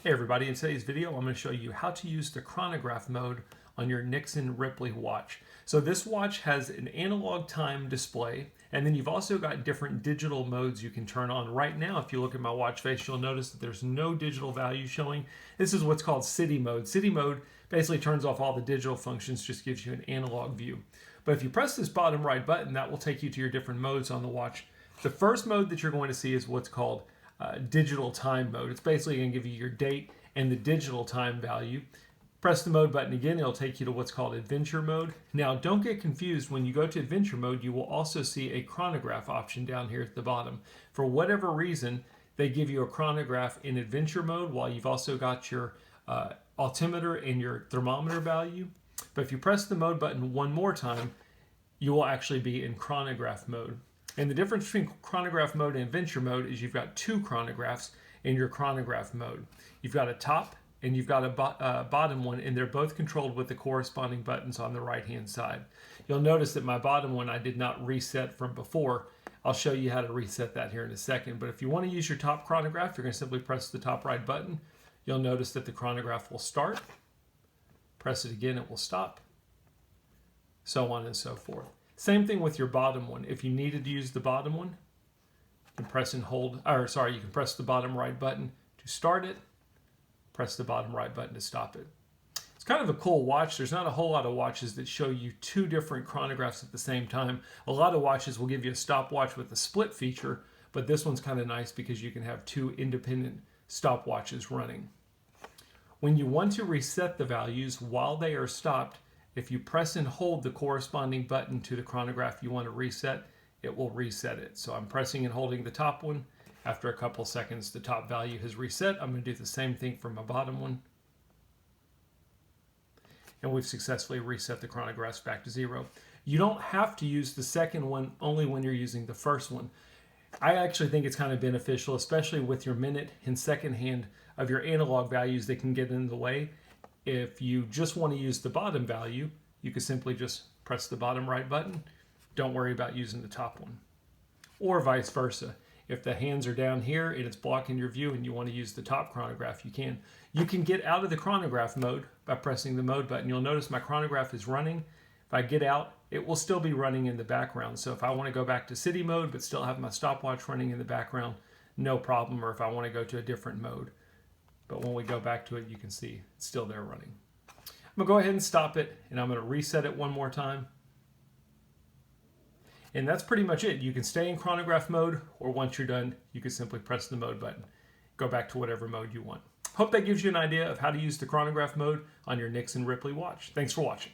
Hey everybody, in today's video I'm going to show you how to use the chronograph mode on your Nixon Ripley watch. So this watch has an analog time display, and then you've also got different digital modes you can turn on. Right now, if you look at my watch face, you'll notice that there's no digital value showing. This is what's called city mode. City mode basically turns off all the digital functions, just gives you an analog view. But if you press this bottom right button, that will take you to your different modes on the watch. The first mode that you're going to see is what's called digital time mode. It's basically going to give you your date and the digital time value. Press the mode button again, it'll take you to what's called adventure mode. Now don't get confused, when you go to adventure mode you will also see a chronograph option down here at the bottom. For whatever reason they give you a chronograph in adventure mode while you've also got your altimeter and your thermometer value. But if you press the mode button one more time, you will actually be in chronograph mode. And the difference between chronograph mode and adventure mode is you've got two chronographs in your chronograph mode. You've got a top and you've got a bottom one, and they're both controlled with the corresponding buttons on the right hand side. You'll notice that my bottom one I did not reset from before. I'll show you how to reset that here in a second. But if you want to use your top chronograph, you're going to simply press the top right button. You'll notice that the chronograph will start. Press it again, it will stop. So on and so forth. Same thing with your bottom one. If you needed to use the bottom one, you can press and hold, you can press the bottom right button to start it, press the bottom right button to stop it. It's kind of a cool watch. There's not a whole lot of watches that show you two different chronographs at the same time. A lot of watches will give you a stopwatch with a split feature, but this one's kind of nice because you can have two independent stopwatches running. When you want to reset the values while they are stopped, if you press and hold the corresponding button to the chronograph you want to reset, it will reset it. So I'm pressing and holding the top one. After a couple seconds, the top value has reset. I'm going to do the same thing for my bottom one. And we've successfully reset the chronographs back to zero. You don't have to use the second one only when you're using the first one. I actually think it's kind of beneficial, especially with your minute and second hand of your analog values that can get in the way. If you just want to use the bottom value, you can simply just press the bottom right button. Don't worry about using the top one. Or vice versa. If the hands are down here and it's blocking your view and you want to use the top chronograph, you can. You can get out of the chronograph mode by pressing the mode button. You'll notice my chronograph is running. If I get out, it will still be running in the background. So if I want to go back to city mode but still have my stopwatch running in the background, no problem. Or if I want to go to a different mode. But when we go back to it, you can see it's still there running. I'm going to go ahead and stop it, and I'm going to reset it one more time. And that's pretty much it. You can stay in chronograph mode, or once you're done, you can simply press the mode button. Go back to whatever mode you want. Hope that gives you an idea of how to use the chronograph mode on your Nixon Ripley watch. Thanks for watching.